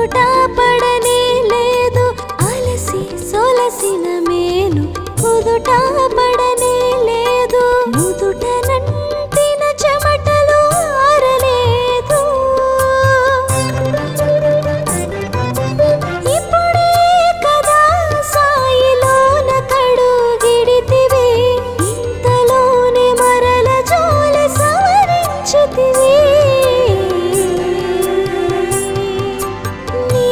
కుదుట పడనే లేదు అలసి సొలసిన మేను కుదుట పడనే లేదు నుదుట నంటిన చెమటలు ఆరలేదు ఇప్పుడే కదా సాయిలోన కడుగిడితివి ఇంతలోనే మరల జోలి సవరించితివి ఈ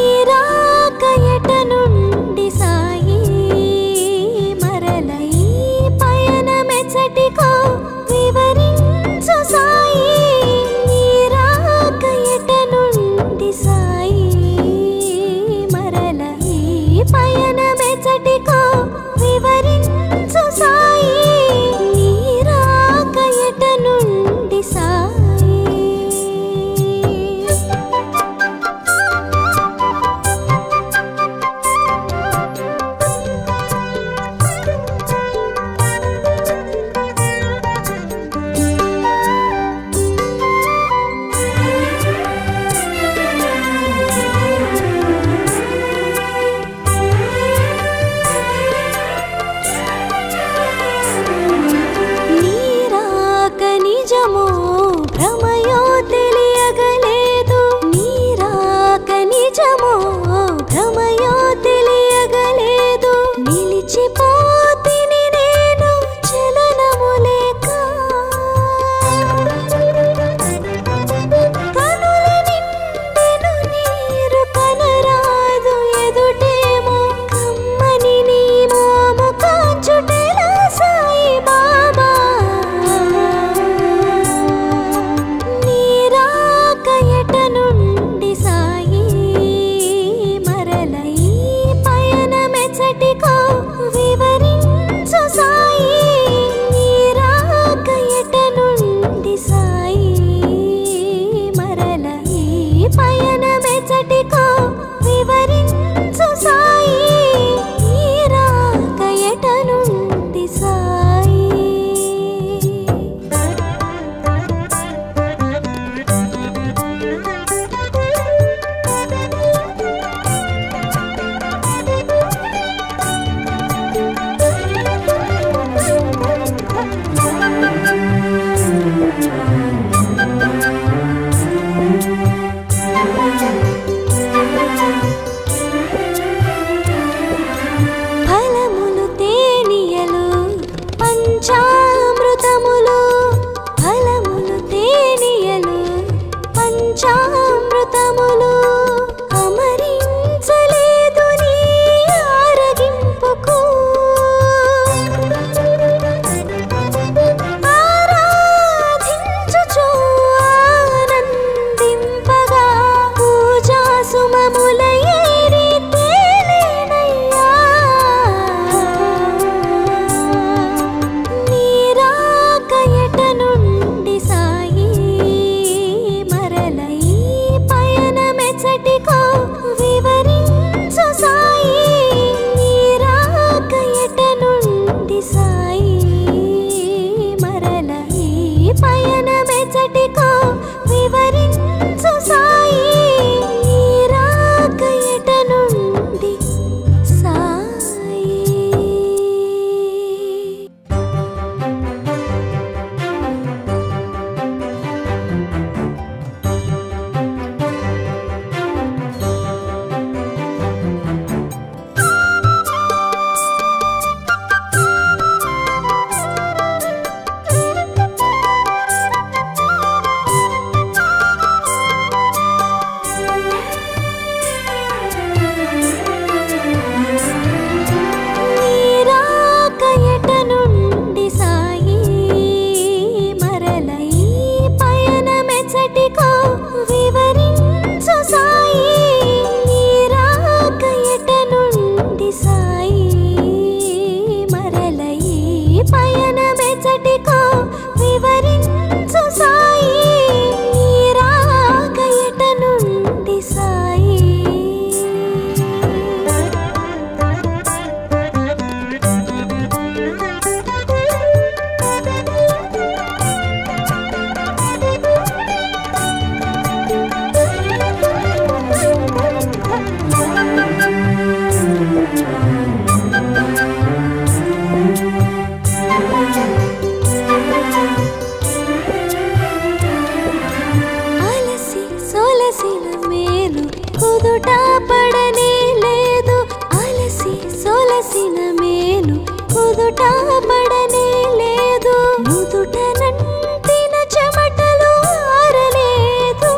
చోట పడనే లేదు నుదుట నంటిన చెమటలు ఆరలేదు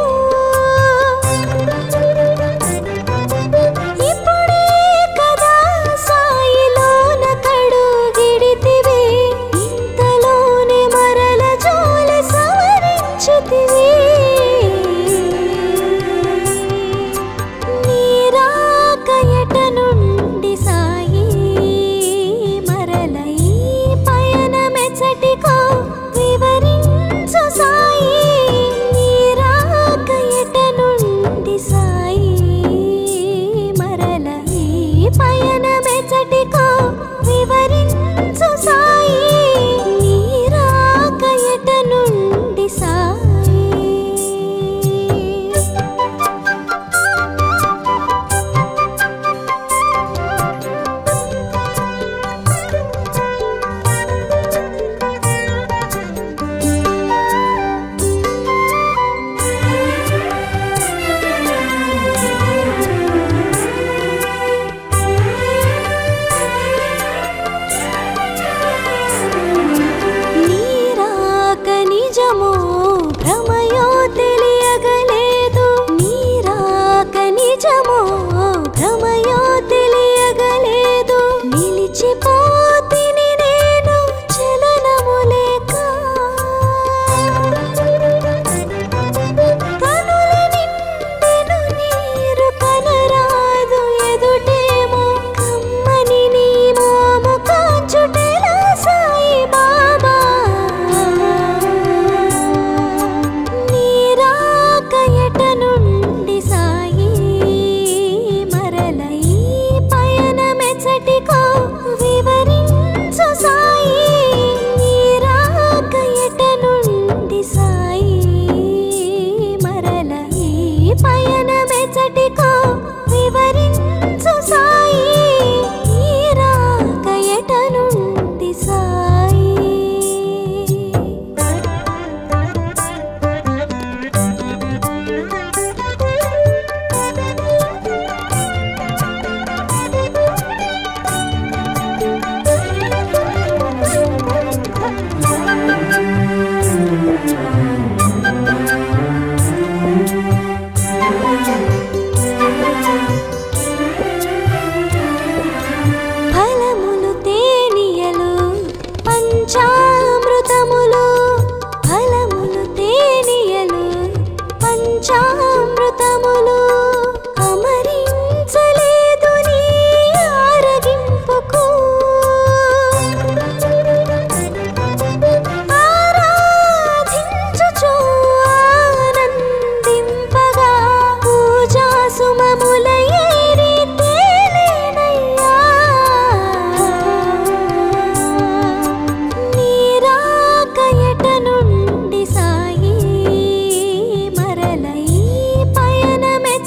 ఇప్పుడే కదా సాయిలోన కడుగిడితివి ఇంతలోనే మరల జోలి సవరించితివి నీరాక ఎట నుండి సాయి మరల ఈ పయనమెచ్చటికో వివరించు సాయి నీరాక ఎట నుండి సాయి మరల ఈ పయనమెచ్చటికో వివరించు సాయి నీరాక ఎట నుండి సాయి నీరాక నిజమో భ్రమయో తెలియగలేదు నీరాక నిజమో భ్రమయో తెలియగలేదు నిలిచిపోతిని నేను చలనము లేక కనుల నిండెను నీరు కనరాదు ఎదుటేమో కమ్మని నీ మోము కాచుటెలా సాయి బాబా నీరాక ఎట నుండి సాయి మరల ఈ పయనమెచ్చటికో వివరించు సాయి నీరాక ఎట నుండి సాయి మరల ఈ పయనమెచ్చటికో వివరించు సాయి నీరాక ఎట నుండి సాయి ఫలములు తేనియలు పంచామృతములు ఫలములు తేనియలు పంచామృతములు అమరించలేదు నీ ఆరగింపుకు ఆరాధించుచు ఆనందింపగా పూజా సుమముల ఏరి తేలేనయ్యా నీరాక ఎట నుండి సాయి మరల ఈ పయనమెచ్చటికో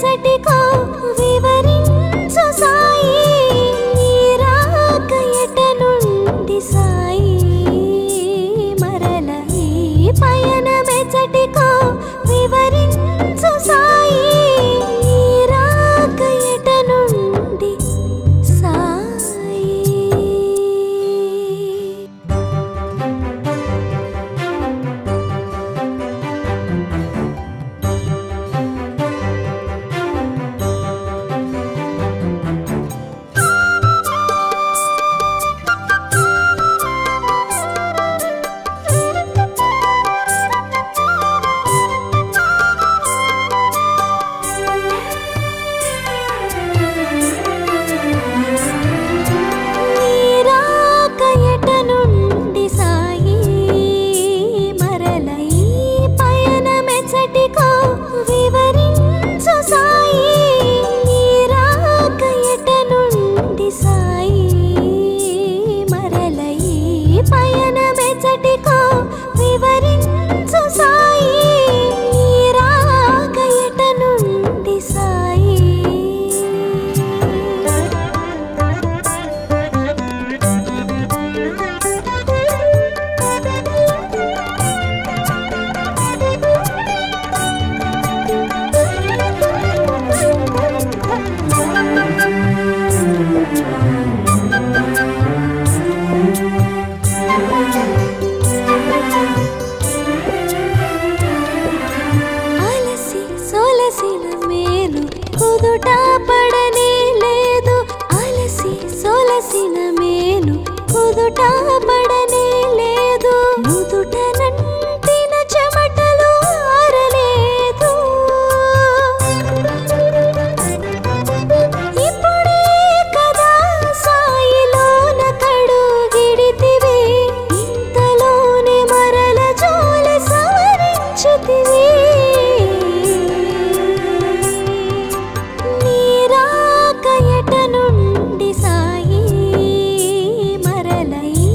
కుదుట పడనే లేదు అలసి సొలసిన మేను కుదుట పడనే లేదు నుదుట నంటిన చెమటలు ఆరలేదు ఇప్పుడే కదా సాయిలోన కడుగిడితివి ఇంతలోనే మరల జోలి సవరించితివి నీరాక ఎట నుండి సాయి మరల ఈ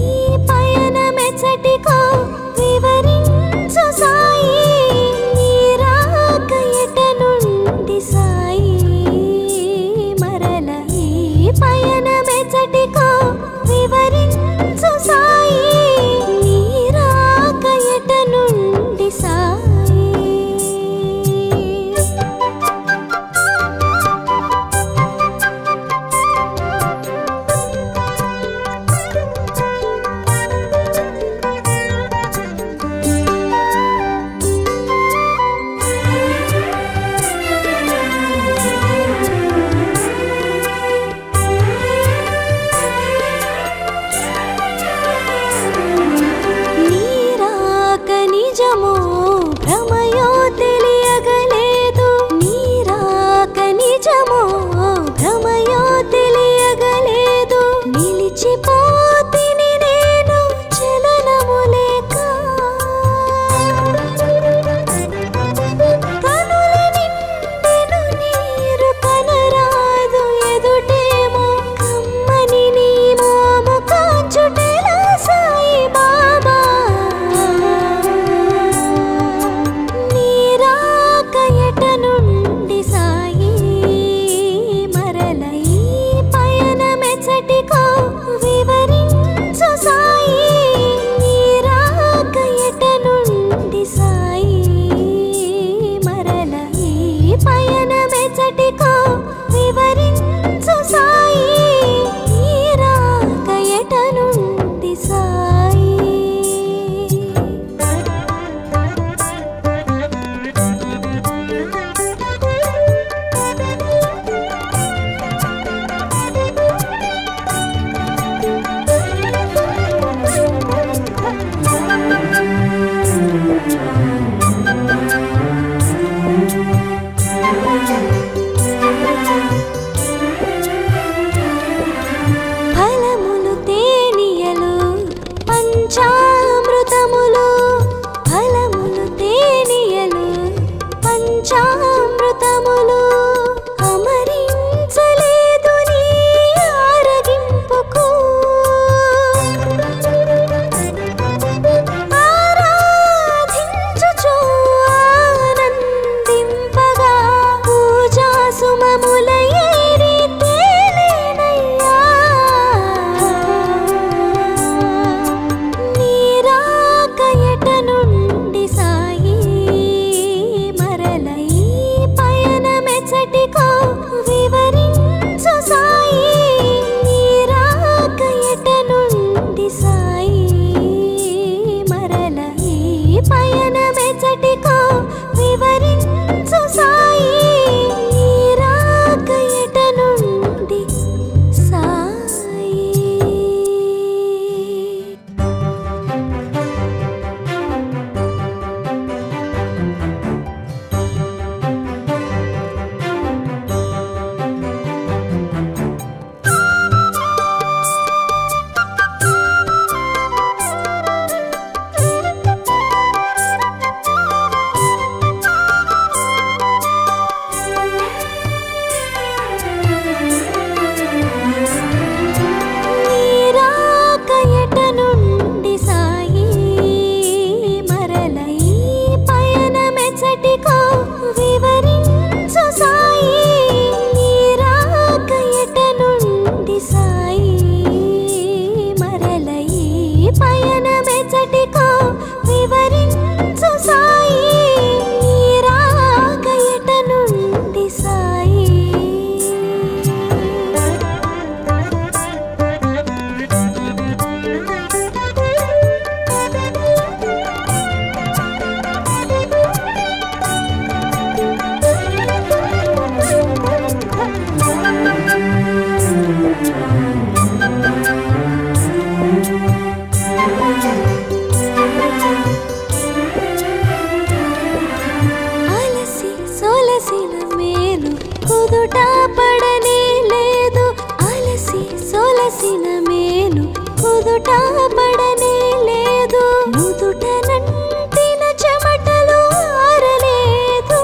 ఎదుట పడనే లేదు నుదుట నంటిన చెమటలు ఆరలేదు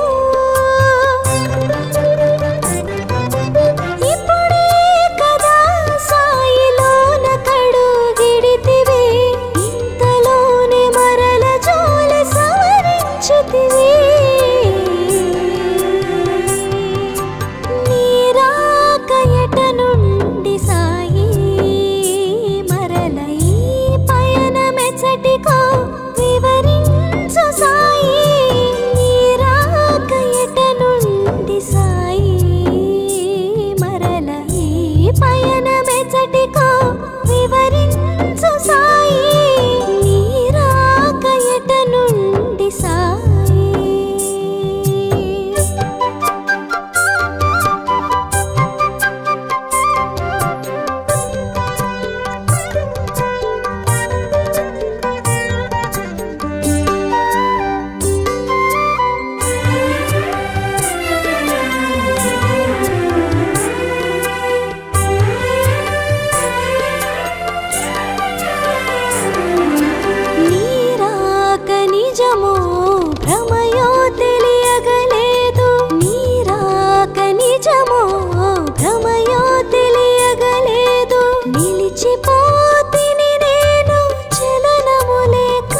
ఇప్పుడే కదా సాయిలోన కడుగిడితివి ఇంతలోనే మరల జోలి సవరించితివి వివరించు సాయి నీరాకయట నుండి సాయి మరల ఈ పయనమెచ్చటికో వివరించు సాయి నీరాకయట నుండి సాయి నిలిచిపోతిని నేను చలనములేక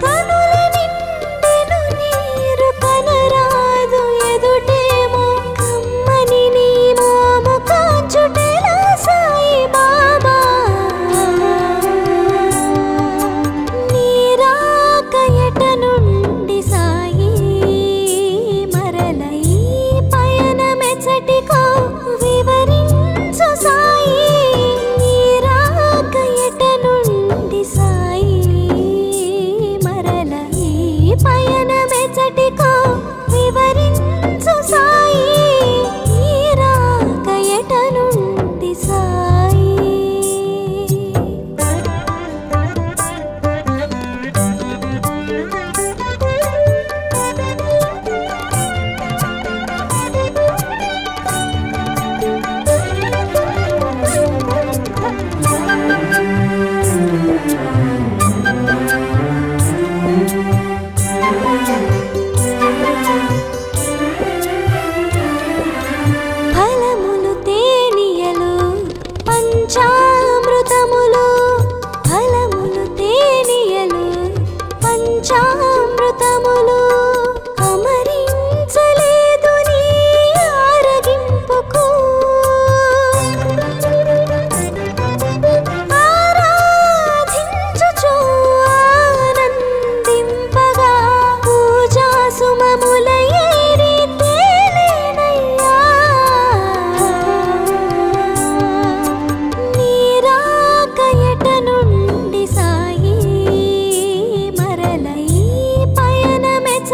కనుల నిండెను నీరు కనరాదు ఎదుటేమో కమ్మని నీ మోము కాచుటెలా సాయి బాబా నీరాకయట నుండి సాయి మరల ఈ పయనమెచ్చటికో వివరించు సాయి నీరాకయట నుండి సాయి మరల ఈ పయనమెచ్చటికో వివరించు సాయి నీరాకయట నుండి సాయి ఫలములు తేనియలు పంచామృతములు ఫలములు తేనియలు పంచామృతములు అమరించలేదు నీ ఆరగింపుకు ఆరాధించుచు ఆనందింపగా పూజా సుమముల ఏరి తేలేనయ్యా నీరాకయట నుండి సాయి మరల ఈ పయనమెచ్చటికో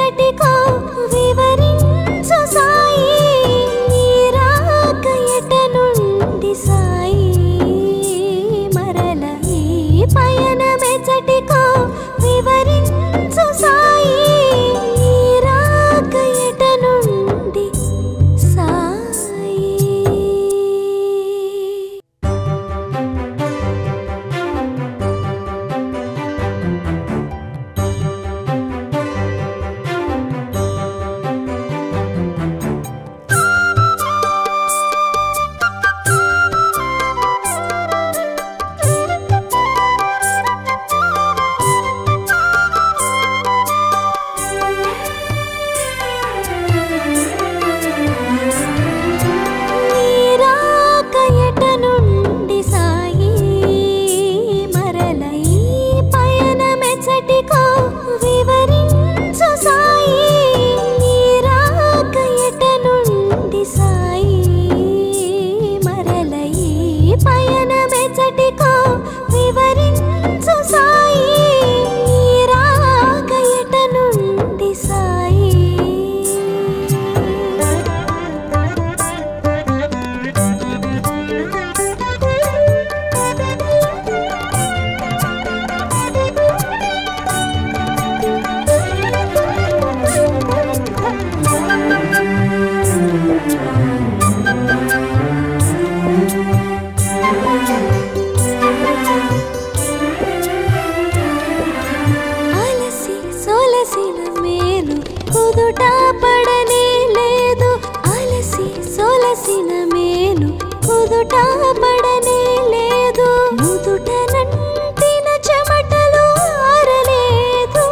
సొలసిన మేలు కుదుట పడనే లేదు అలసి సొలసిన మేలు కుదుట పడనే లేదు నుదుట నంటిన చెమటలు ఆరలేదు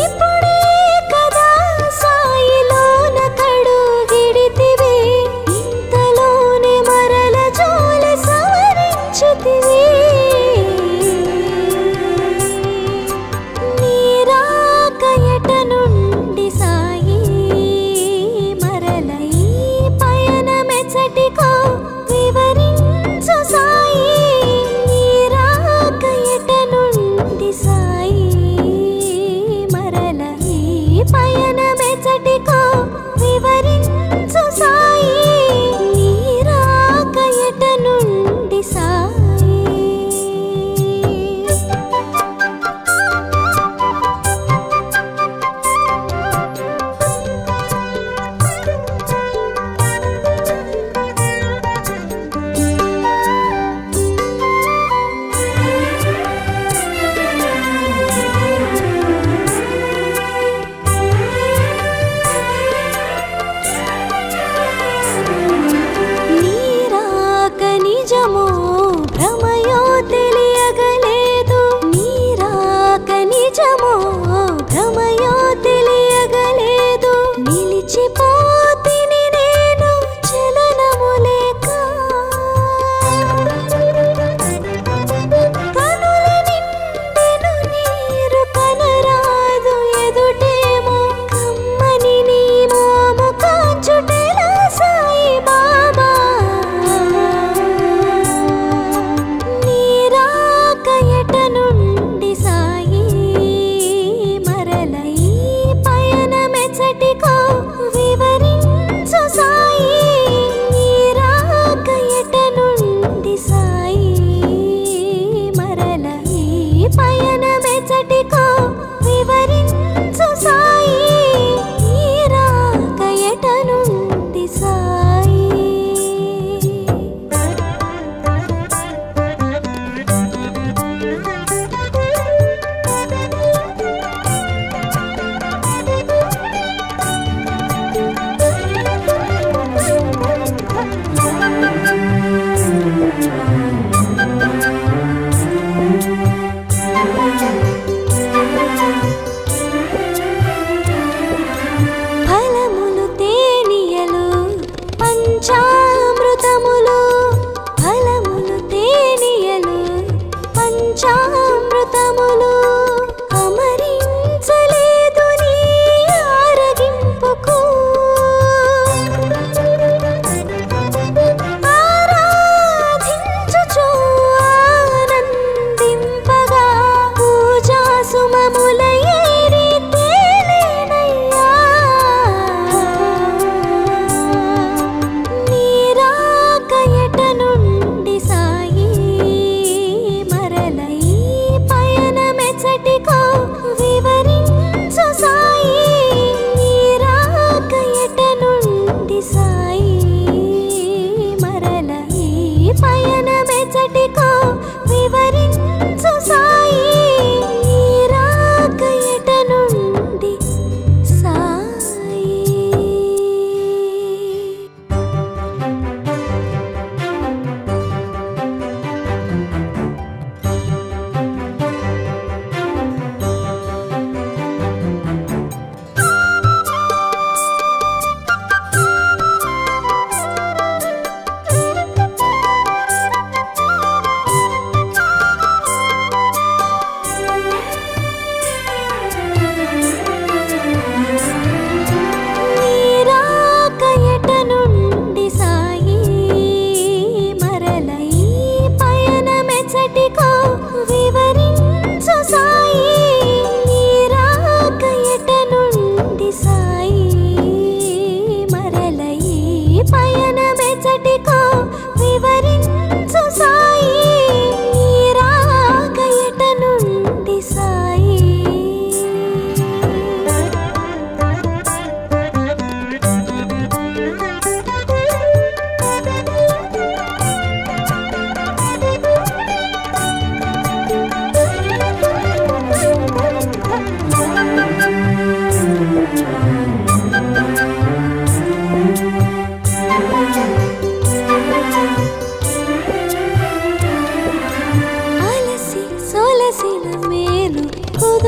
ఇప్పుడే కదా సాయిలోన కడుగిడితివి ఇంతలోనే మరల జోలి సవరించితివి నీరాక ఎట నుండి సాయి మరల ఈ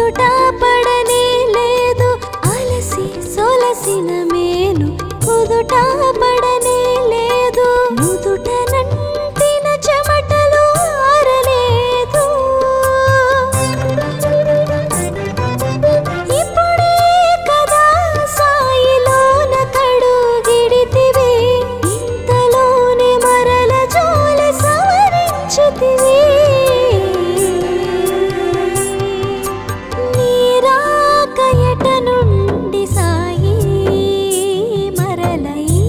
కుదుట పడనే లేదు అలసి సొలసిన మేను కుదుట పడనే లేదు నుదుట నంటిన చెమటలు ఆరలేదు ఇప్పుడే కదా సాయిలోన కడుగిడితివి ఇంతలోనే మరల జోలి సవరించితివి నీరాకయట నుండి సాయి మరల ఈ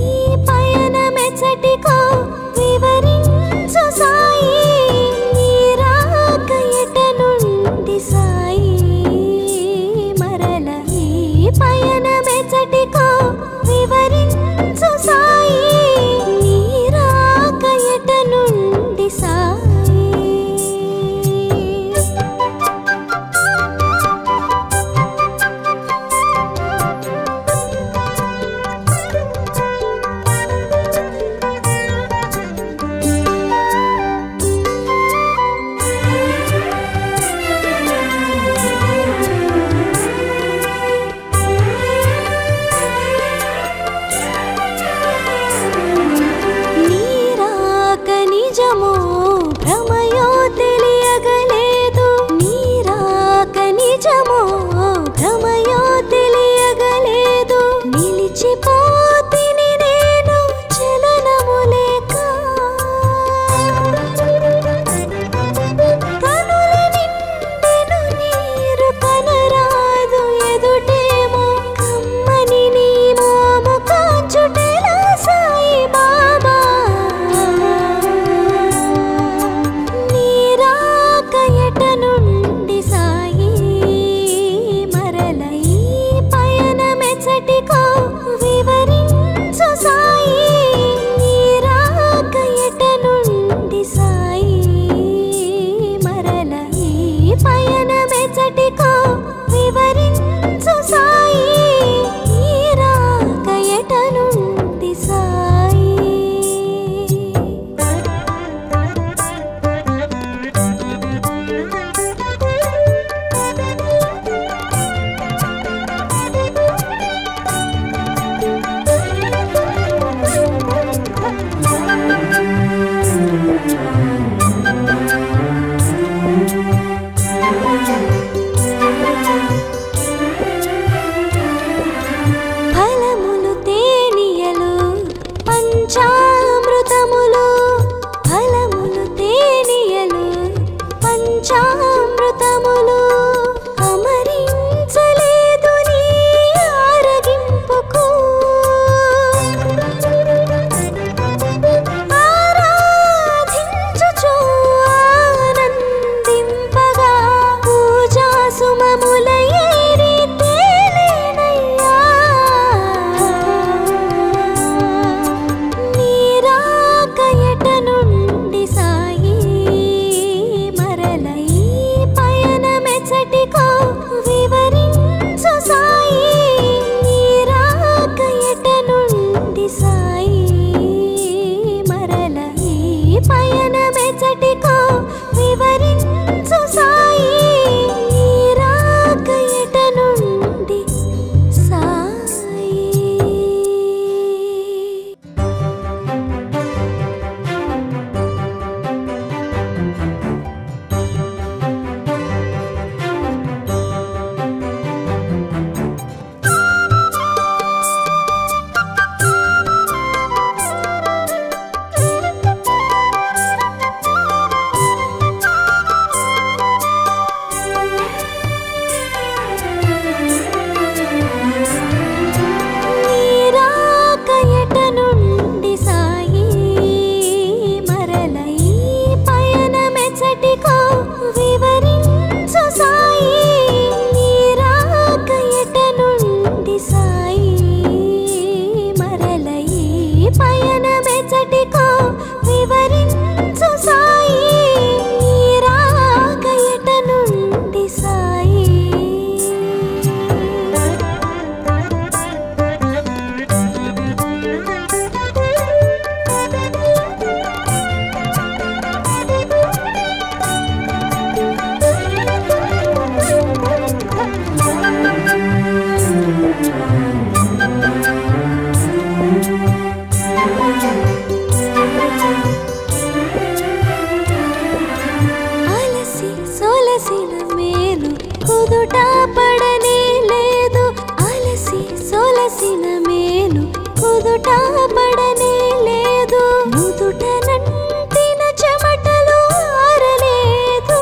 కుదుట పడనే లేదు అలసి సొలసిన మేను కుదుట పడనే లేదు నుదుట నంటిన చెమటలు ఆరలేదు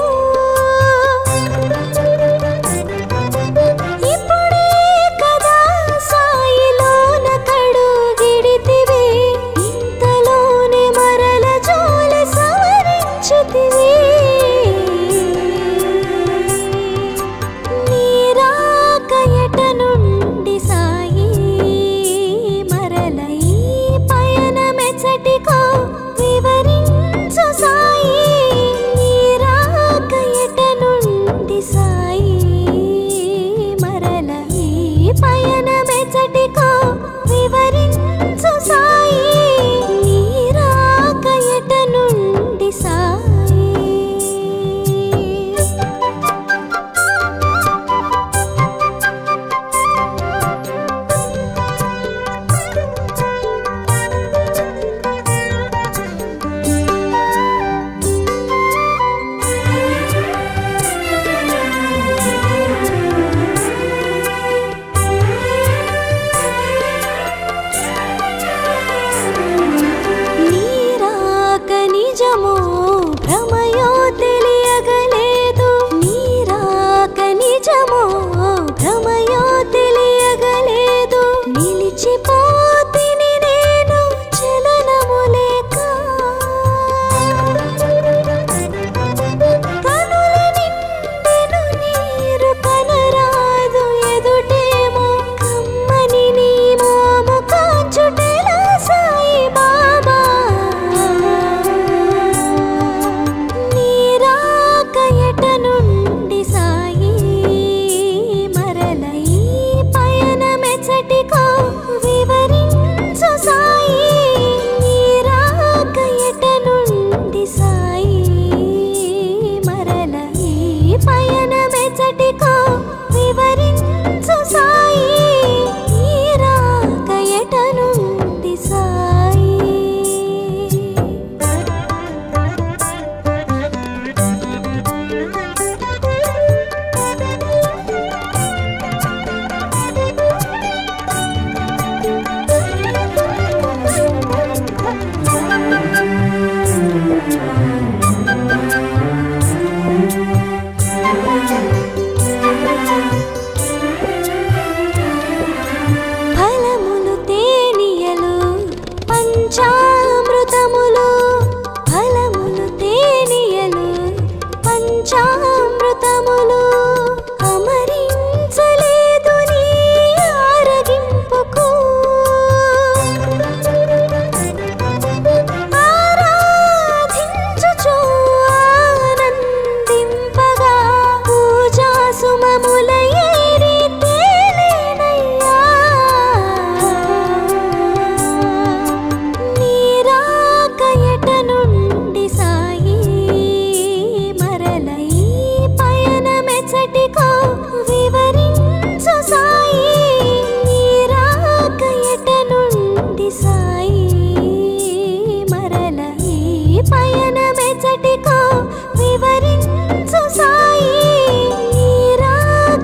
ఇప్పుడే కదా సాయిలోన కడుగిడితివి ఇంతలోనే మరల జోలె సవరించితివి నీరాకయట నుండి సాయి మరల ఈ పయనమెచ్చటికో వివరించు సాయి నీరాకయట నుండి సాయి మరల ఈ పయనమెచ్చటికో వివరించు సాయి నీరాకయట నుండి సాయి నీరాక నిజమో భ్రమయో తెలియగలేదు నీరాక నిజమో భ్రమయో తెలియగలేదు నిలిచిపోతిని నేను చలనము లేక కనుల నిండెను నీరు కనరాదు ఎదుటేమో కమ్మని నీ మోము కాచుటెలా సాయి బాబా నీరాకయట నుండి సాయి మరల ఈ పయనమెచ్చటికో వివరించు సాయి నీరాకయట నుండి సాయి మరల ఈ పయనమెచ్చటికో వివరించు సాయి నీరాకయట నుండి సాయి ఫలములు తేనియలు పంచామృతములు ఫలములు తేనియలు పంచామృతములు అమరించలేదు నీ ఆరగింపుకు ఆరాధించుచు ఆనందింపగా పూజా సుమముల ఏరి తేలేనయ్యా నీరాకయట నుండి సాయి మరల ఈ పయనమెచ్చటికో వివరించు సాయి నీరాకయట నుండి సాయి మరల ఈ పయనమెచ్చటికో వివరించు సాయి నీరాకయట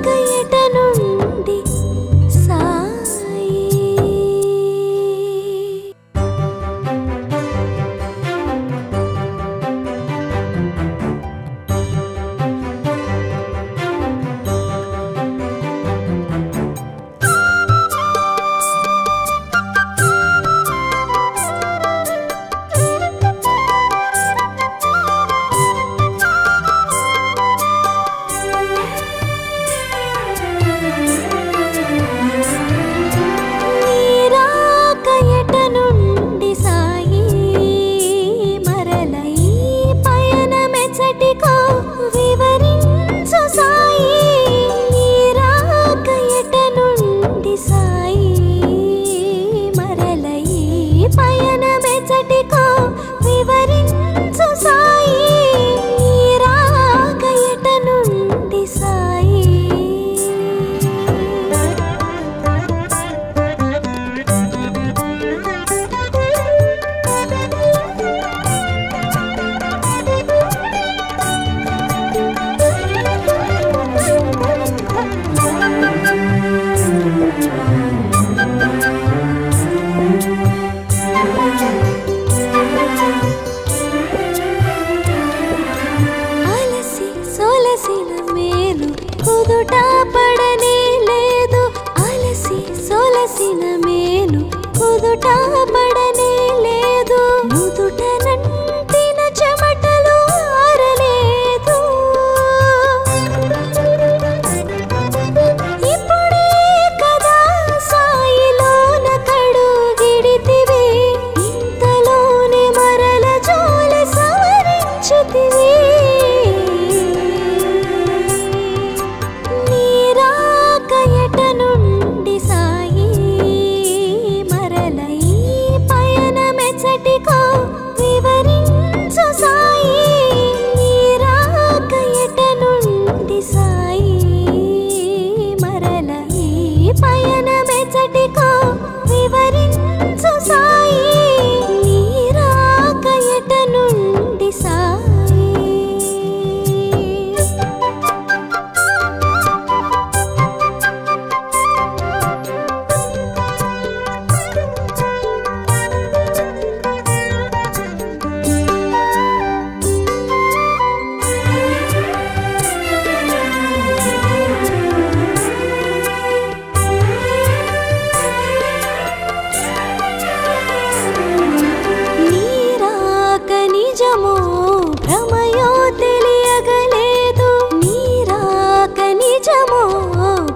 నిజమో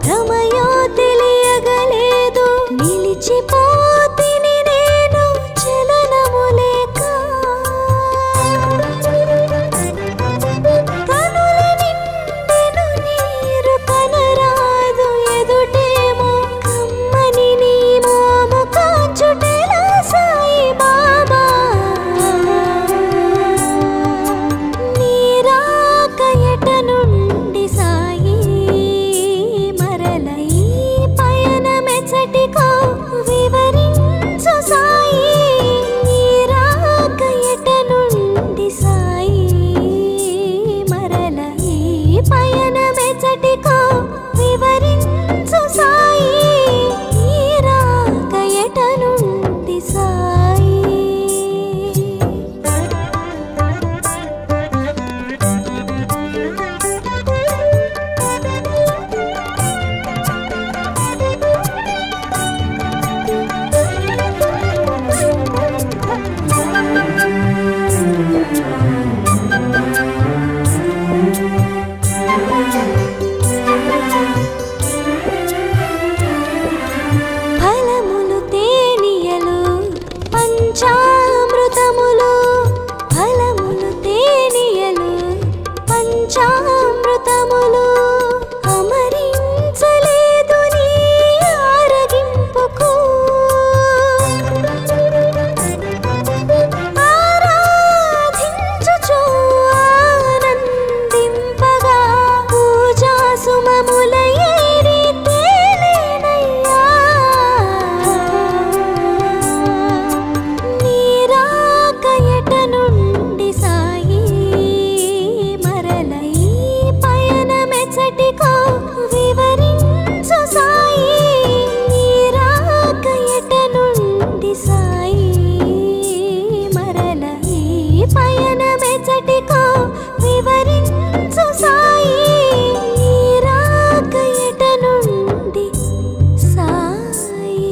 భ్రమయో తెలియగలేదు నిలిచిపోతిని నేను చలనము లేక కనుల నిండెను నీరు కనరాదు ఎదుటేమో కమ్మని నీ మోము కాచుటెలా సాయి బాబా నీరాక ఎట నుండి సాయి మరల ఈ పయనమెచ్చటికో వివరించు సాయి నీరాక ఎట నుండి సాయి మరల ఈ పయనమెచ్చటికో వివరించు సాయి నీరాక ఎట నుండి సాయి ఫలములు తేనియలు పంచామృతములు ఫలములు తేనియలు పంచామృతములు అమరించలేదు నీ ఆరగింపుకు ఆరాధించుచు ఆనందింపగా పూజా సుమముల ఏరి తేలేనయ్యా నీరాక ఎట నుండి సాయి మరల ఈ పయనమెచ్చటికో వివరించు సాయి నీరాక ఎట నుండి సాయి మరల ఈ పయనమెచ్చటికో వివరించు సాయి నీరాక ఎట నుండి సాయి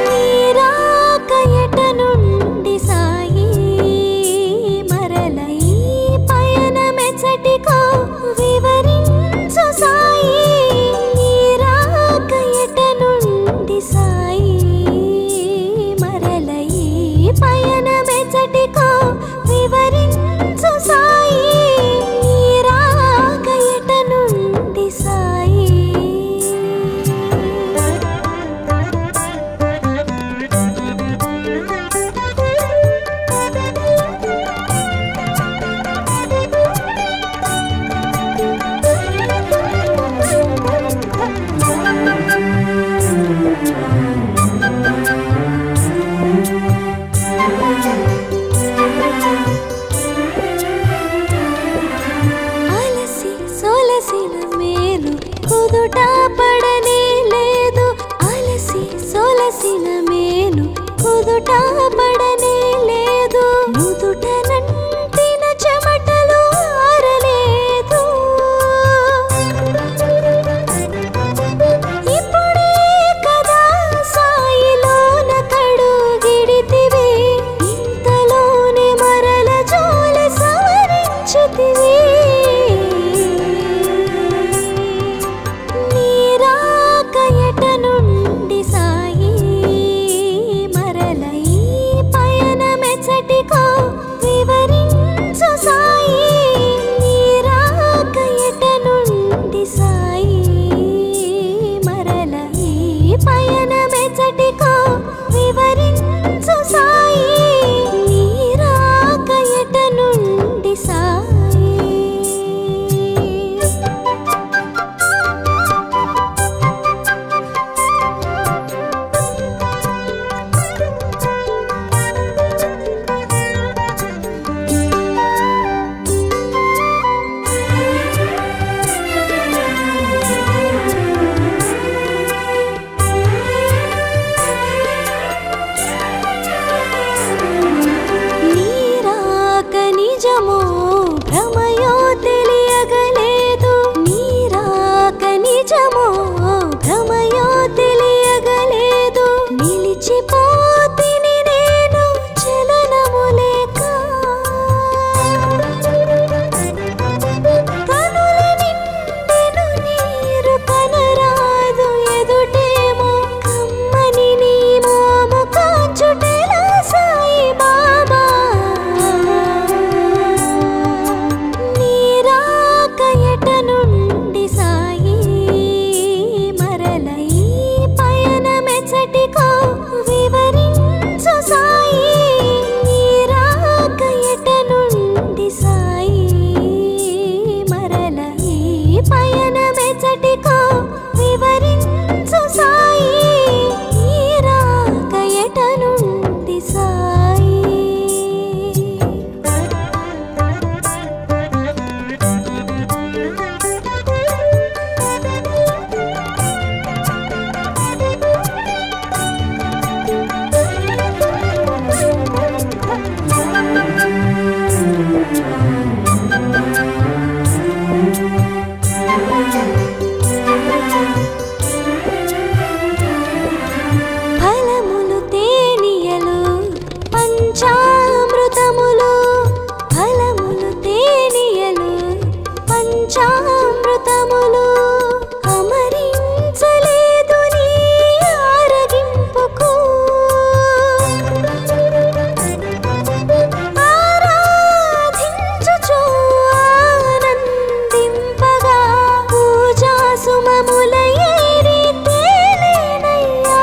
నీరాక ఎట నుండి సాయి మరల ఈ పయనమెచ్చటికో వివరించు సాయి నీరాక ఎట నుండి సాయి మరల ఈ పయనమెచ్చటికో వివరించు సాయి నీరాక ఎట నుండి సాయి అలసి సొలసిన మేలు కుదుట పడనే లేదు అలసి సొలసిన మేలు కుదుట పడనే లేదు నుదుట నంటిన చెమటలు ఆరలేదు ఇప్పుడే కదా సాయిలోన కడుగిడితివి ఇంతలోనే మరల జోలి సవరించితివి నీరాక ఎట నుండి సాయి మరల ఈ నిజమో భ్రమయో తెలియగలేదు నిలిచిపోతిని నేను చలనము లేక కనుల నిండెను నీరు కనరాదు ఎదుటేమో కమ్మని నీ మోము కాచుటెలా సాయి బాబా నీరాక ఎట నుండి సాయి మరల ఈ పయనమెచ్చటికో వివరించు సాయి నీరాక ఎట నుండి సాయి మరల ఈ పయనమెచ్చటికో వివరించు సాయి నీరాక ఎట నుండి సాయి ఫలములు తేనియలు పంచామృతములు ఫలములు తేనియలు పంచామృతములు అమరించలేదు నీ ఆరగింపుకు ఆరాధించుచు ఆనందింపగా పూజా సుమముల ఏరి తేలేనయ్యా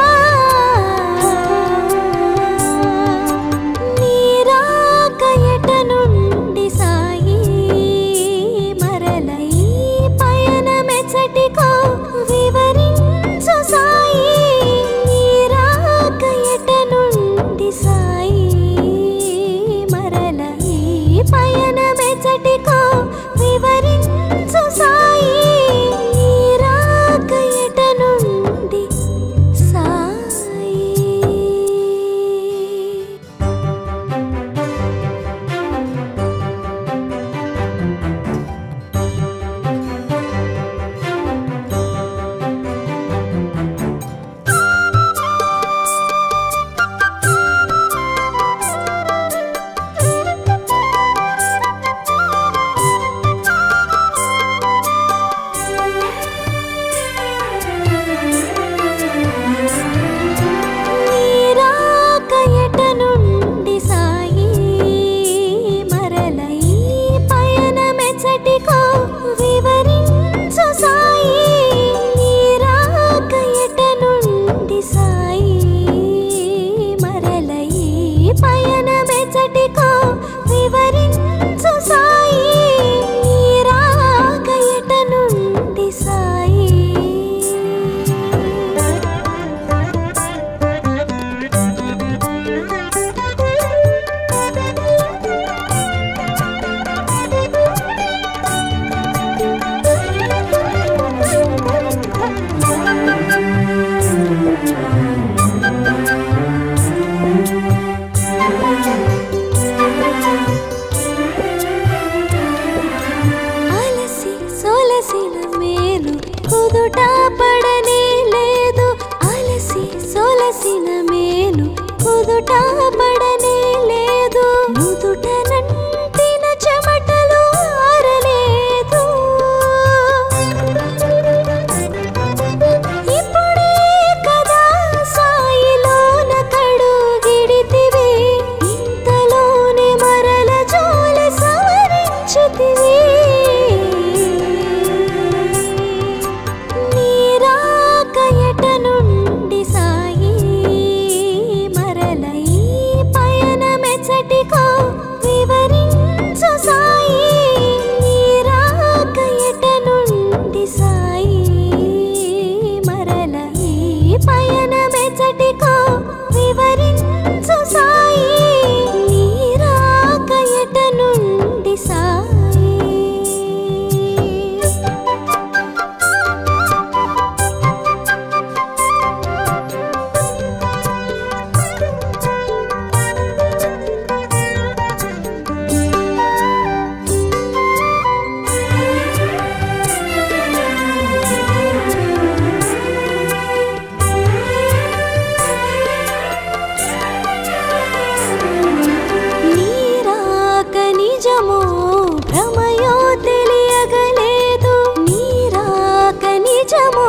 నీరాక ఎట నుండి సాయి మరల ఈ పయనమెచ్చటికో వివరించు సాయి నీరాక ఎట నుండి సాయి మరల ఈ పయనమెచ్చటికో వివరించు సాయి నీరాక ఎట నుండి సాయి నీరాక ఎట నుండి సాయి మరల ఈ పయనమెచ్చటికో వివరించు సాయి నీరాక ఎట నుండి సాయి మరల ఈ పయనమెచ్చటికో వివరించు సాయి నీరాక ఎట నుండి సాయి అలసి సొలసిన మేలు కుదుట పడనే లేదు అలసి సొలసిన మేలు కుదుట పడనే లేదు నుదుట నంటిన చెమటలు ఆరలేదు ఇప్పుడే కదా సాయిలోన కడుగిడితివి ఇంతలోనే మరల జోలి సవరించితివి నీరాక ఎట నుండి సాయి మరల ఈ నిజమో